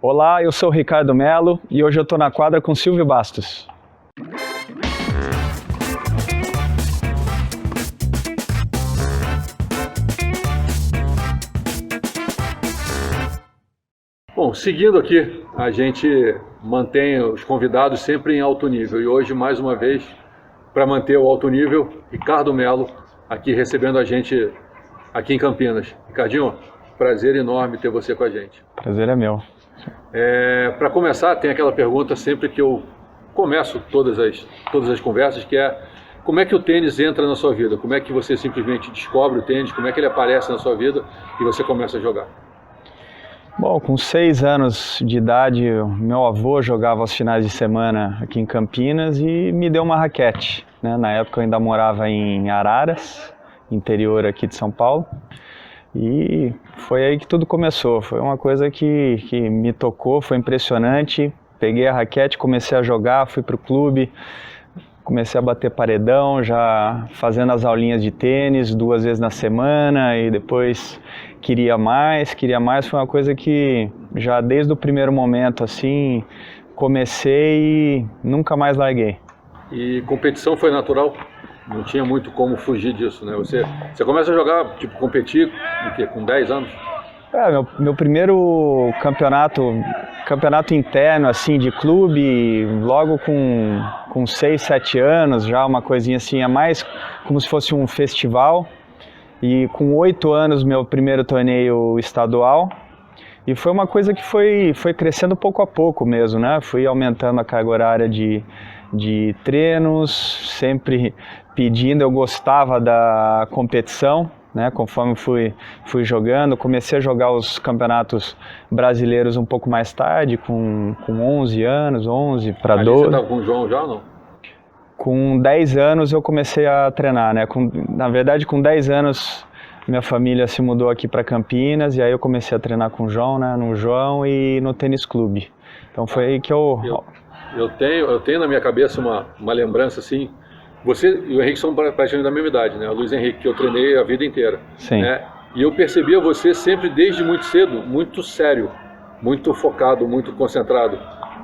Olá, eu sou o Ricardo Melo e hoje eu estou na quadra com Silvio Bastos. Bom, seguindo aqui, a gente mantém os convidados sempre em alto nível e hoje, mais uma vez, para manter o alto nível, Ricardo Melo aqui recebendo a gente aqui em Campinas. Ricardinho, prazer enorme ter você com a gente. Prazer é meu. Para começar, tem aquela pergunta sempre que eu começo todas as conversas, que é como é que o tênis entra na sua vida? Como é que você simplesmente descobre o tênis? Como é que ele aparece na sua vida e você começa a jogar? Bom, com 6 anos de idade, meu avô jogava aos finais de semana aqui em Campinas e me deu uma raquete, né? Na época eu ainda morava em Araras, interior aqui de São Paulo, e foi aí que tudo começou. Foi uma coisa que me tocou, foi impressionante. Peguei a raquete, comecei a jogar, fui para o clube, comecei a bater paredão, já fazendo as aulinhas de tênis 2 vezes na semana e depois queria mais. Foi uma coisa que já desde o primeiro momento assim comecei e nunca mais larguei. E competição foi natural? Não tinha muito como fugir disso, né? Você começa a jogar, tipo, competir com 10 anos? Meu primeiro campeonato interno, assim, de clube, logo com 6, 7 anos, já uma coisinha assim, é mais como se fosse um festival. E com 8 anos, meu primeiro torneio estadual. E foi uma coisa que foi crescendo pouco a pouco mesmo, né? Fui aumentando a carga horária de treinos, sempre pedindo, eu gostava da competição, né? Conforme fui jogando, comecei a jogar os campeonatos brasileiros um pouco mais tarde, com 11 anos, 11 para 12. Você estava com o João já ou não? Com 10 anos eu comecei a treinar, né? Na verdade, com 10 anos minha família se mudou aqui para Campinas e aí eu comecei a treinar com o João, né? No João e no tênis clube. Então foi aí que eu tenho na minha cabeça uma lembrança assim. Você e o Henrique são praticamente da mesma idade, né? O Luiz Henrique, que eu treinei a vida inteira. Sim. Né? E eu percebia você sempre desde muito cedo, muito sério, muito focado, muito concentrado.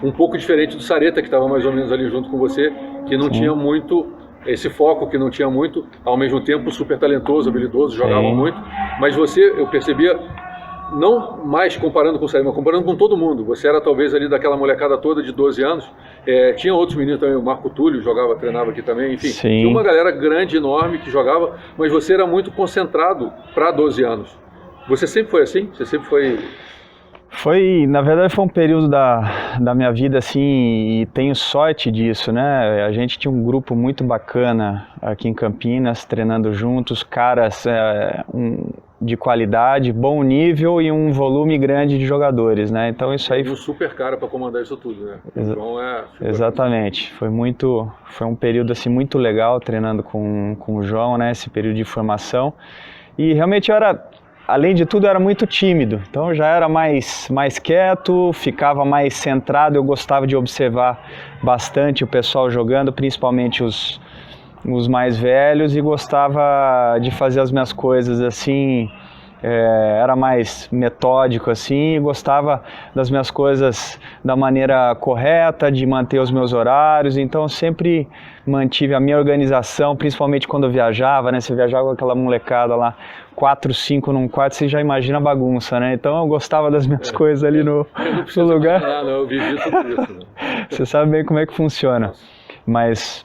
Um pouco diferente do Sareta, que estava mais ou menos ali junto com você, que não tinha muito esse foco, que não tinha muito, ao mesmo tempo super talentoso, habilidoso, jogava muito. Mas você, eu percebia, não mais comparando com o Sareta, mas comparando com todo mundo. Você era talvez ali daquela molecada toda de 12 anos. Tinha outros meninos também, o Marco Túlio treinava aqui também, enfim. Sim. Tinha uma galera grande, enorme, que jogava, mas você era muito concentrado para 12 anos. Você sempre foi assim? Você sempre foi... Na verdade foi um período da minha vida assim, e tenho sorte disso, né? A gente tinha um grupo muito bacana aqui em Campinas, treinando juntos, caras de qualidade, bom nível e um volume grande de jogadores, né? Então isso aí... um super cara para comandar isso tudo, né? Então Exatamente, foi um período assim muito legal treinando com o João, né? Esse período de formação, e realmente além de tudo, eu era muito tímido, então eu já era mais quieto, ficava mais centrado, eu gostava de observar bastante o pessoal jogando, principalmente os mais velhos, e gostava de fazer as minhas coisas assim, era mais metódico assim, e gostava das minhas coisas da maneira correta, de manter os meus horários, então eu sempre mantive a minha organização, principalmente quando eu viajava, né? Você viajava com aquela molecada lá, 4, 5 num quarto, você já imagina a bagunça, né? Então eu gostava das minhas coisas ali no lugar. Não, eu vivi tudo isso. Né? Você sabe bem como é que funciona. Mas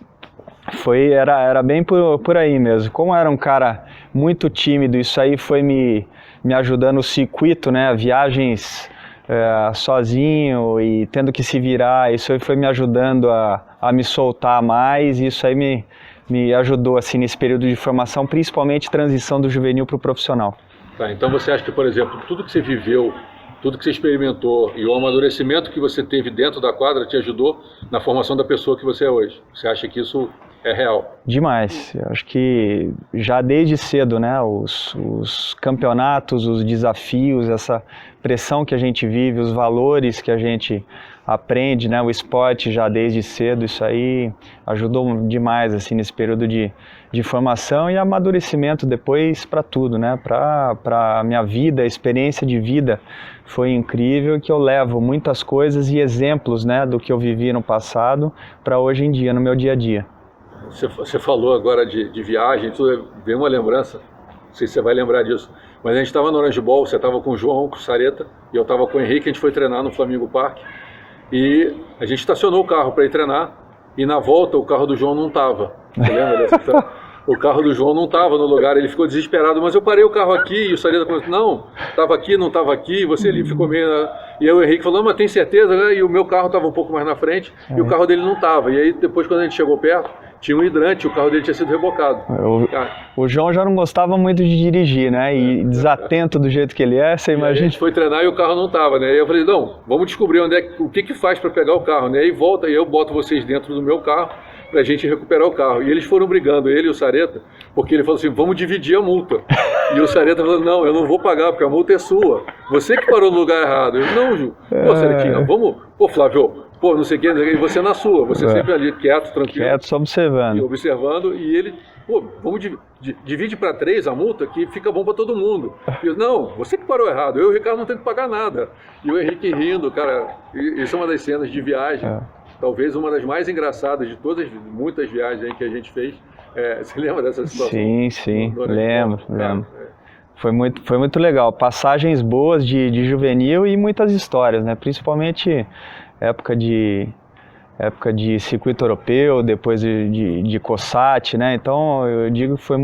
era bem por aí mesmo. Como eu era um cara muito tímido, isso aí foi me ajudando o circuito, né? Viagens sozinho e tendo que se virar, isso aí foi me ajudando a me soltar mais, e isso aí me ajudou assim nesse período de formação, principalmente transição do juvenil para o profissional. Tá, então você acha que, por exemplo, tudo que você viveu, tudo que você experimentou e o amadurecimento que você teve dentro da quadra te ajudou na formação da pessoa que você é hoje? Você acha que isso é real? Demais. Eu acho que já desde cedo, né, os campeonatos, os desafios, essa pressão que a gente vive, os valores que a gente aprende, né, o esporte já desde cedo, isso aí ajudou demais assim nesse período de formação e amadurecimento depois para tudo, né, para a minha vida, a experiência de vida foi incrível, que eu levo muitas coisas e exemplos, né, do que eu vivi no passado para hoje em dia, no meu dia a dia. Você falou agora de viagem, tudo, veio uma lembrança, não sei se você vai lembrar disso, mas a gente estava no Orange Bowl, você estava com o João, com o Sareta, e eu estava com o Henrique, a gente foi treinar no Flamingo Park, e a gente estacionou o carro para ir treinar, e na volta o carro do João não estava. Você lembra dessa história? O carro do João não estava no lugar, ele ficou desesperado, mas eu parei o carro aqui, e o Sareta falou, não, estava aqui, não estava aqui, e você ali ficou meio... E aí o Henrique falou, mas tem certeza, né? E o meu carro estava um pouco mais na frente, e o carro dele não estava. E aí depois, quando a gente chegou perto, tinha um hidrante, o carro dele tinha sido rebocado. O João já não gostava muito de dirigir, né? E desatento do jeito que ele é, você imagina. A gente foi treinar e o carro não estava, né? E eu falei, não, vamos descobrir o que faz para pegar o carro, né? E volta, e eu boto vocês dentro do meu carro pra gente recuperar o carro. E eles foram brigando, ele e o Sareta, porque ele falou assim, vamos dividir a multa. E o Sareta falou, não, eu não vou pagar, porque a multa é sua. Você que parou no lugar errado. Eu, não, Ju, pô, Saretinha, vamos, pô, Flávio, pô, não sei o que, e você na sua, você sempre ali quieto, tranquilo. Quieto, só observando. E observando, e ele, pô, vamos divide para 3 a multa, que fica bom para todo mundo. E eu, não, você que parou errado, eu e o Ricardo não tem que pagar nada. E o Henrique rindo, cara, isso é uma das cenas de viagem, talvez uma das mais engraçadas de todas, muitas viagens aí que a gente fez. Você lembra dessa situação? Sim, lembro. Foi muito legal, passagens boas de juvenil e muitas histórias, né? Principalmente época de circuito europeu, depois de COSAT, né? Então eu digo que foi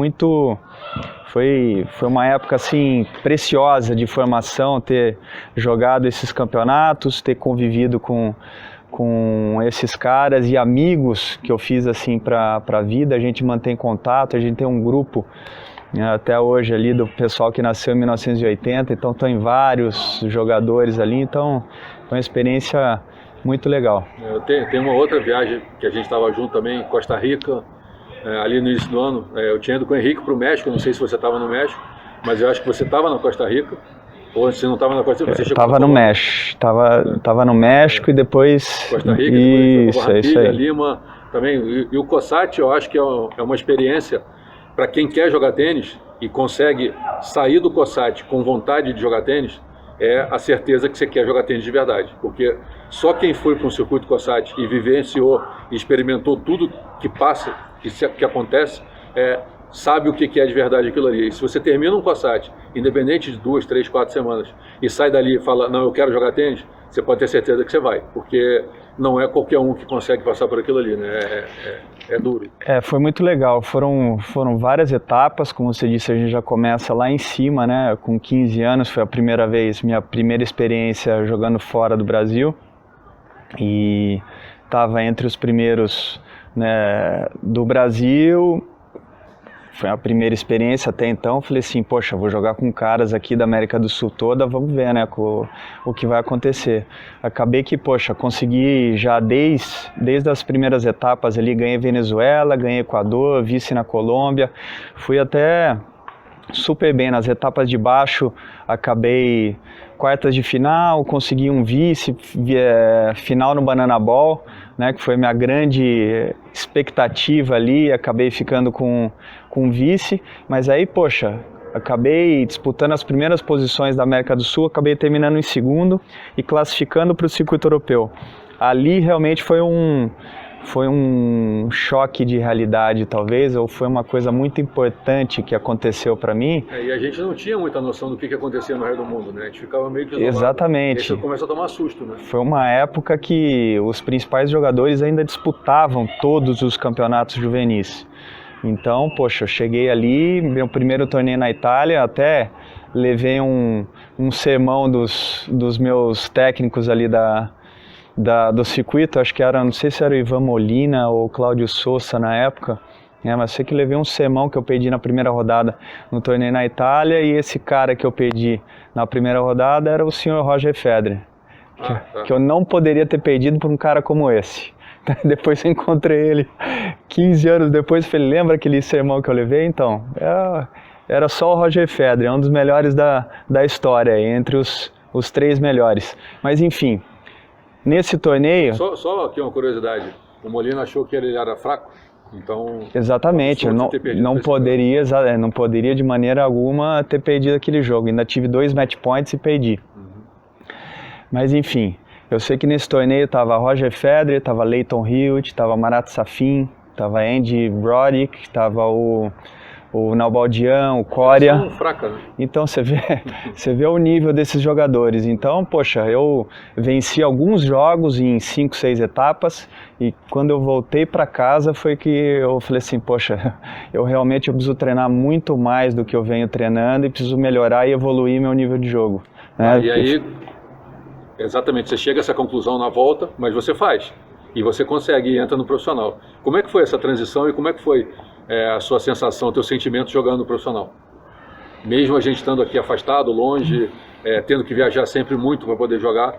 uma época assim preciosa de formação, ter jogado esses campeonatos, ter convivido com esses caras e amigos que eu fiz assim para a vida. A gente mantém contato, a gente tem um grupo até hoje ali do pessoal que nasceu em 1980, então estão em vários jogadores ali, então foi uma experiência muito legal. Tem uma outra viagem que a gente estava junto também, Costa Rica, ali no início do ano. Eu tinha ido com o Henrique para o México, não sei se você estava no México, mas eu acho que você estava na Costa Rica. Ou se não estava na Costa Rica, você chegou. Estava no México, estava no México e depois. Costa Rica, isso aí. Lima também. E o COSAT, eu acho que é uma experiência para quem quer jogar tênis e consegue sair do COSAT com vontade de jogar tênis, é a certeza que você quer jogar tênis de verdade. Porque só quem foi para um circuito COSAT e vivenciou e experimentou tudo que passa, que acontece, sabe o que é de verdade aquilo ali. E se você termina um COSAT, independente de 2, 3, 4 semanas, e sai dali e fala, não, eu quero jogar tênis, você pode ter certeza que você vai, porque não é qualquer um que consegue passar por aquilo ali, né? É duro. Foi muito legal, foram várias etapas, como você disse, a gente já começa lá em cima, né? Com 15 anos, foi a primeira vez, minha primeira experiência jogando fora do Brasil, e estava entre os primeiros, né, do Brasil. Foi a primeira experiência até então, falei assim, poxa, vou jogar com caras aqui da América do Sul toda, vamos ver, né, o que vai acontecer. Acabei que, poxa, consegui já desde as primeiras etapas ali, ganhei Venezuela, ganhei Equador, vice na Colômbia, fui até super bem nas etapas de baixo, acabei quartas de final, consegui um vice, final no Banana Ball, né, que foi minha grande expectativa ali, acabei ficando com vice, mas aí, poxa, acabei disputando as primeiras posições da América do Sul, acabei terminando em segundo e classificando para o circuito europeu. Ali realmente foi um choque de realidade, talvez, ou foi uma coisa muito importante que aconteceu para mim. E a gente não tinha muita noção do que acontecia no resto do mundo, né? A gente ficava meio que isolado. Exatamente. E aí você começa a tomar susto, né? Foi uma época que os principais jogadores ainda disputavam todos os campeonatos juvenis. Então, poxa, eu cheguei ali, meu primeiro torneio na Itália, até levei um sermão dos meus técnicos ali do circuito, acho que era, não sei se era o Ivan Molina ou o Cláudio Sousa na época, mas sei que levei um sermão que eu perdi na primeira rodada no torneio na Itália, e esse cara que eu perdi na primeira rodada era o senhor Roger Federer, que eu não poderia ter perdido por um cara como esse. Depois eu encontrei ele 15 anos depois, falei, lembra aquele sermão que eu levei? Então, era só o Roger Federer, um dos melhores da história, entre os 3 melhores. Mas enfim, nesse torneio... Só aqui uma curiosidade, o Molina achou que ele era fraco? Então, exatamente, eu não poderia de maneira alguma ter perdido aquele jogo, ainda tive 2 match points e perdi. Mas enfim, eu sei que nesse torneio tava Roger Federer, tava Lleyton Hewitt, tava Marat Safin, tava Andy Roddick, tava o Nalbandian, o Coria. São fraca, né? Então você vê o nível desses jogadores. Então, poxa, eu venci alguns jogos em 5, 6 etapas e quando eu voltei para casa foi que eu falei assim, poxa, eu preciso treinar muito mais do que eu venho treinando e preciso melhorar e evoluir meu nível de jogo. Né? E aí, exatamente, você chega a essa conclusão na volta, mas você faz. E você consegue e entra no profissional. Como é que foi essa transição e como é que foi a sua sensação, o teu sentimento jogando no profissional? Mesmo a gente estando aqui afastado, longe, tendo que viajar sempre muito para poder jogar.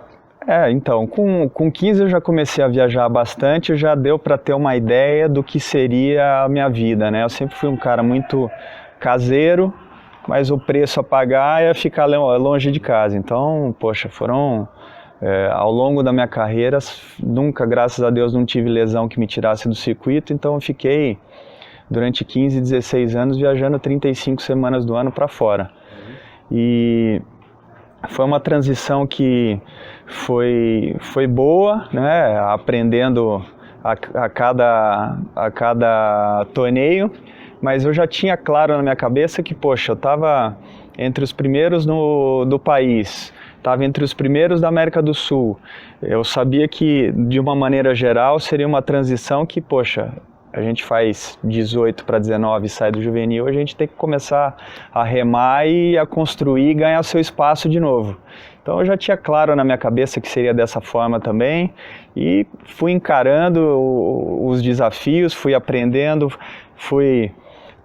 Então, com 15 eu já comecei a viajar bastante, já deu para ter uma ideia do que seria a minha vida, né? Eu sempre fui um cara muito caseiro, mas o preço a pagar é ficar longe de casa. Então, poxa, foram... ao longo da minha carreira, nunca, graças a Deus, não tive lesão que me tirasse do circuito, então eu fiquei durante 15, 16 anos viajando 35 semanas do ano para fora. E foi uma transição que foi boa, né? Aprendendo a cada torneio, mas eu já tinha claro na minha cabeça que, poxa, eu estava entre os primeiros do país, estava entre os primeiros da América do Sul. Eu sabia que, de uma maneira geral, seria uma transição que, poxa, a gente faz 18 para 19 e sai do juvenil, a gente tem que começar a remar e a construir e ganhar seu espaço de novo. Então eu já tinha claro na minha cabeça que seria dessa forma também e fui encarando os desafios, fui aprendendo, fui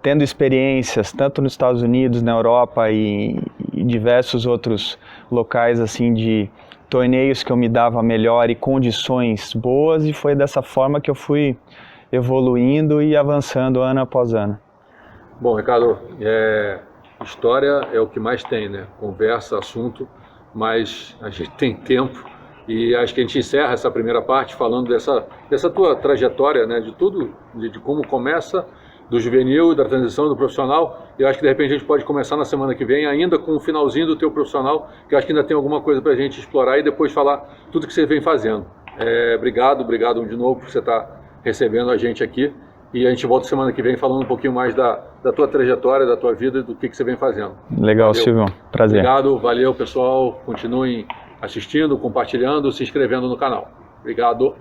tendo experiências tanto nos Estados Unidos, na Europa e diversos outros locais assim de torneios que eu me dava melhor e condições boas, e foi dessa forma que eu fui evoluindo e avançando ano após ano. Bom, Ricardo, história é o que mais tem, né? Conversa, assunto, mas a gente tem tempo e acho que a gente encerra essa primeira parte falando dessa tua trajetória, né? De tudo, de como começa do juvenil, da transição do profissional. E eu acho que de repente a gente pode começar na semana que vem ainda com o finalzinho do teu profissional, que eu acho que ainda tem alguma coisa para a gente explorar e depois falar tudo que você vem fazendo. Obrigado de novo por você estar recebendo a gente aqui, e a gente volta semana que vem falando um pouquinho mais da tua trajetória, da tua vida, do que você vem fazendo. Legal, valeu. Silvio, prazer. Obrigado, valeu pessoal, continuem assistindo, compartilhando, se inscrevendo no canal. Obrigado.